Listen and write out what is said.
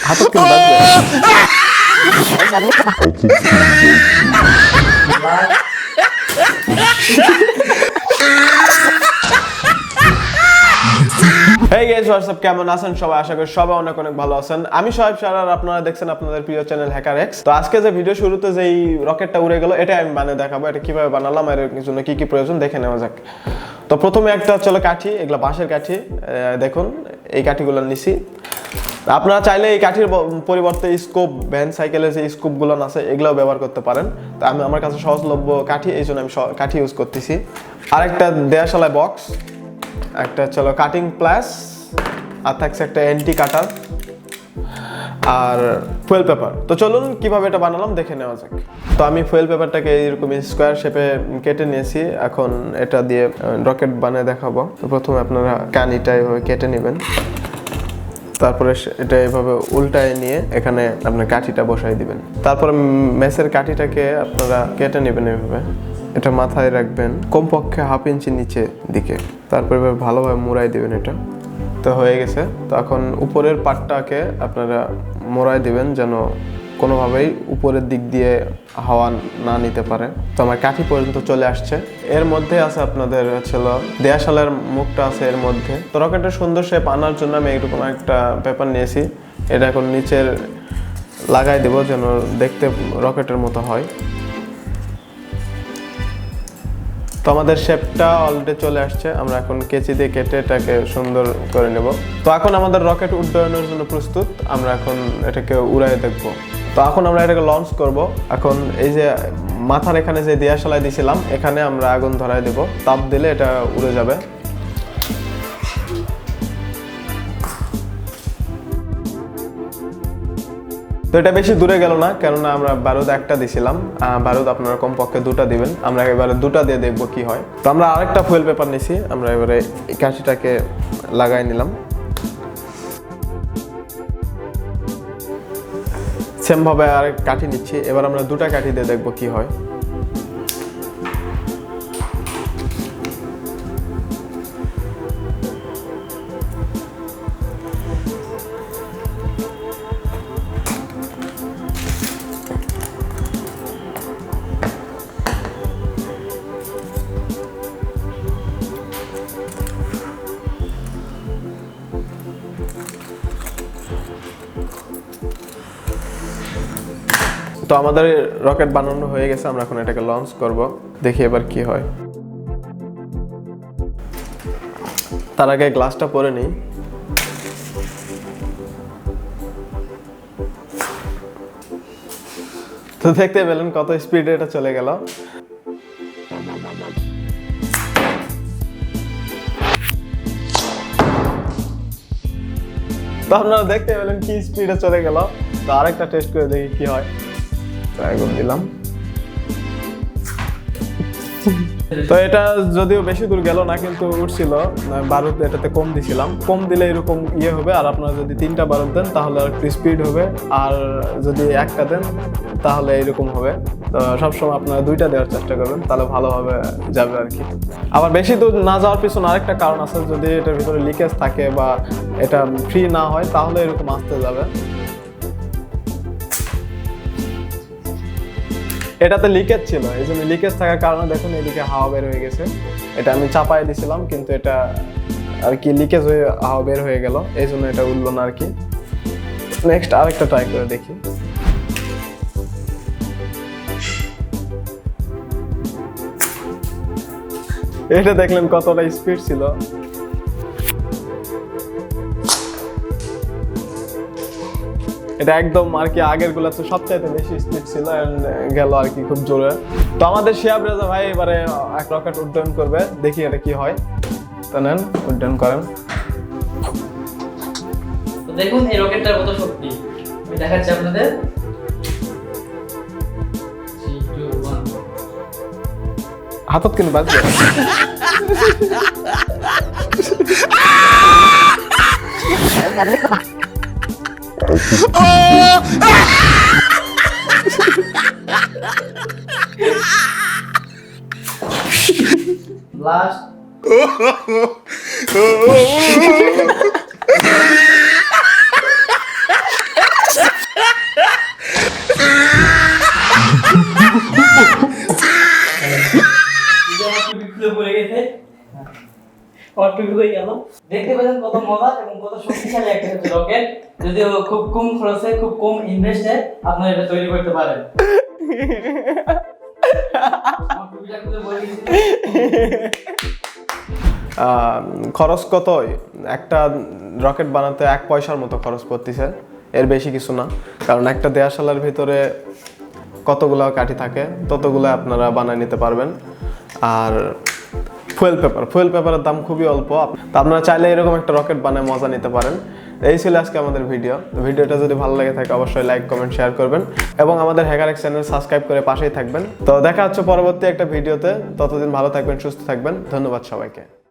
হাতত কিন্তু বাজবে। Hey guys, what's up? কেমন আছেন সবাই? আশা করি সবাই অনেক অনেক ভালো আছেন। আমি সোহেব সারার, আপনারা দেখছেন আপনাদের প্রিয় চ্যানেল HackerX। তো আজকে যে ভিডিও শুরুতে যেই রকেটটা উড়ে গেল, এটা আমি বানিয়ে দেখাবো। এটা কিভাবে বানালাম আর এর জন্য কি কি প্রয়োজন দেখে নেওয়া যাক। তো প্রথমে একটা চলো কাঠি, এগুলা বাঁশের কাঠি। দেখুন এই কাঠিগুলো নিছি। আপনারা চাইলে এই কাঠির পরিবর্তে স্কোপ, ভ্যান সাইকেলের যে স্কোপগুলো আছে এগুলোও ব্যবহার করতে পারেন। তো আমার কাছে সহজলভ্য কাঠি, এই জন্য আমি কাঠি ইউজ করতেছি। আরেকটা দেয়াশালায় বক্স, একটা চলো কাটিং প্লাস, আর থাকছে একটা এন্টি কাটার আর ফুয়েল পেপার। তো চলুন কিভাবে এটা বানালাম দেখে নেওয়া যাক। তো আমি ফুয়েল পেপারটাকে এইরকম স্কোয়ার শেপে কেটে নিয়েছি। এখন এটা দিয়ে রকেট বানিয়ে দেখাবো। তো প্রথমে আপনারা কানিটা এভাবে কেটে নেবেন, তারপরে এটা এভাবে উল্টায় নিয়ে এখানে আপনার কাঠিটা বসাই দিবেন। তারপরে মেসের কাঠিটাকে আপনারা কেটে নেবেন এভাবে, এটা মাথায় রাখবেন কমপক্ষে 1/2 ইঞ্চি নিচে দিকে। তারপরে ভালোভাবে মুড়াই দিবেন। এটা তো হয়ে গেছে। তো এখন উপরের পাটটাকে আপনারা মোড়াই দিবেন যেন কোনোভাবেই উপরের দিক দিয়ে হাওয়া না নিতে পারে। তো আমার কাঠি পর্যন্ত চলে আসছে। এর মধ্যে আছে আপনাদের ছিল দেয়াশালের মুখটা আছে এর মধ্যে। তো রকেটের সুন্দর শেপ আনার জন্য আমি এরকম একটা পেপার নিয়েছি। এটা এখন নিচের লাগাই দেব যেন দেখতে রকেটের মতো হয়। তো আমাদের শেপটা অলরেডি চলে আসছে। আমরা এখন কেচি দিয়ে কেটে এটাকে সুন্দর করে নেব। তো এখন আমাদের রকেট উড্ডয়নের জন্য প্রস্তুত। আমরা এখন এটাকে উড়াই দেখব। তো এখন আমরা এটাকে লঞ্চ করব। এখন এই যে মাথার এখানে যে দেয়াশালায় দিয়েছিলাম এখানে আমরা আগুন ধরাই দেব। তাপ দিলে এটা উড়ে যাবে। তো এটা বেশি দূরে গেল না, কেননা আমরা বারুদ একটা দিছিলাম। বারুদ আপনারা কমপক্ষে 2টা দিবেন। আমরা এবারে 2টা দিয়ে দেখবো কি হয়। তো আমরা আরেকটা ফুয়েল পেপার নিছি। আমরা এবারে এই কাঠিটাকে লাগাই নিলাম। সেম ভাবে আরেক কাঠি নিচ্ছি। এবার আমরা 2টা কাঠি দিয়ে দেখবো কি হয়। তো আমাদের রকেট বানানো হয়ে গেছে। আমরা এখন এটাকে লঞ্চ করব। দেখি এবার কি হয়। তার আগে গ্লাসটা পরে নিই। তো দেখতে পেলেন কত স্পিডে এটা চলে গেল। তো আপনারা দেখতে পেলেন কি স্পিডে চলে গেল। তো আরেকটা টেস্ট করে দেখি কি হয়। আগুন দিলাম। তো এটা যদিও বেশি দূর গেল না, কিন্তু উঠছিল। বারুদ এটাতে কম দিছিলাম। কম দিলে এরকম ইয়ে হবে। আর আপনারা যদি 3টা বারুদ দেন তাহলে আর একটু স্পিড হবে। আর যদি একটা দেন তাহলে এরকম হবে। তো সবসময় আপনারা 2টা দেওয়ার চেষ্টা করবেন, তাহলে ভালোভাবে যাবে আর কি। আবার বেশি দূর না যাওয়ার পিছনে আরেকটা কারণ আছে। যদি এটার ভিতরে লিকেজ থাকে বা এটা ফ্রি না হয় তাহলে এরকম আসতে যাবে। এটাতে লিকেজ ছিল, এই জন্য লিকেজ থাকার কারণে দেখুন এদিকে হাওয়া বের হয়ে গেছে। এটা আমি চাপাই দিছিলাম, কিন্তু এটা আর কি লিকেজ হয়ে হাওয়া বের হয়ে গেল, এই জন্য এটা উঠলো না আর কি। নেক্সট আরেকটা ট্রাই করে দেখি। এটা দেখলেন কতটা স্পিড ছিল। এটা একদম আর কি আগের গুলাতে সবচাইতে বেশি স্পিড ছিল, গেল আর কি খুব জোরে। তো আমাদের শিহাব রেজা ভাই এবারে এক রকেট উড্ডয়ন করবে। দেখি এটা কি হয়। তো নেন, উড্ডয়ন করেন। তো দেখুন এই রকেটটার কত শক্তি আমি দেখাচ্ছি আপনাদের। 3 2 1 হাতত কিন্তু বাজবে। লাস্ট আমার টুপি হয়ে গেল। দেখতে পাচ্ছেন কত মজা এবং কত শক্তিশালী একটা হচ্ছে রকেট। যদিও খুব কম খরচে খুব কম ইনভেস্টে আপনারা এটা তৈরি করতে পারেন। আমার টুপিটা খুলে বলে দিচ্ছি। খরচ কত? একটা রকেট বানাতে 1 পয়সার মতো খরচ পড়তেছে, এর বেশি কিছু না। কারণ একটা দেয়াশালার ভিতরে কতগুলো কাঠি থাকে ততগুলো আপনারা বানিয়ে নিতে পারবেন। আর ফুয়েল পেপারের দাম খুবই অল্প, তো আপনারা চাইলে এরকম একটা রকেট বানায় মজা নিতে পারেন। এই ছিল আজকে আমাদের ভিডিওটা যদি ভালো লাগে থাকে অবশ্যই লাইক কমেন্ট শেয়ার করবেন এবং আমাদের HackerX চ্যানেল সাবস্ক্রাইব করে পাশেই থাকবেন। তো দেখা হচ্ছে পরবর্তী একটা ভিডিওতে, ততদিন ভালো থাকবেন, সুস্থ থাকবেন। ধন্যবাদ সবাইকে।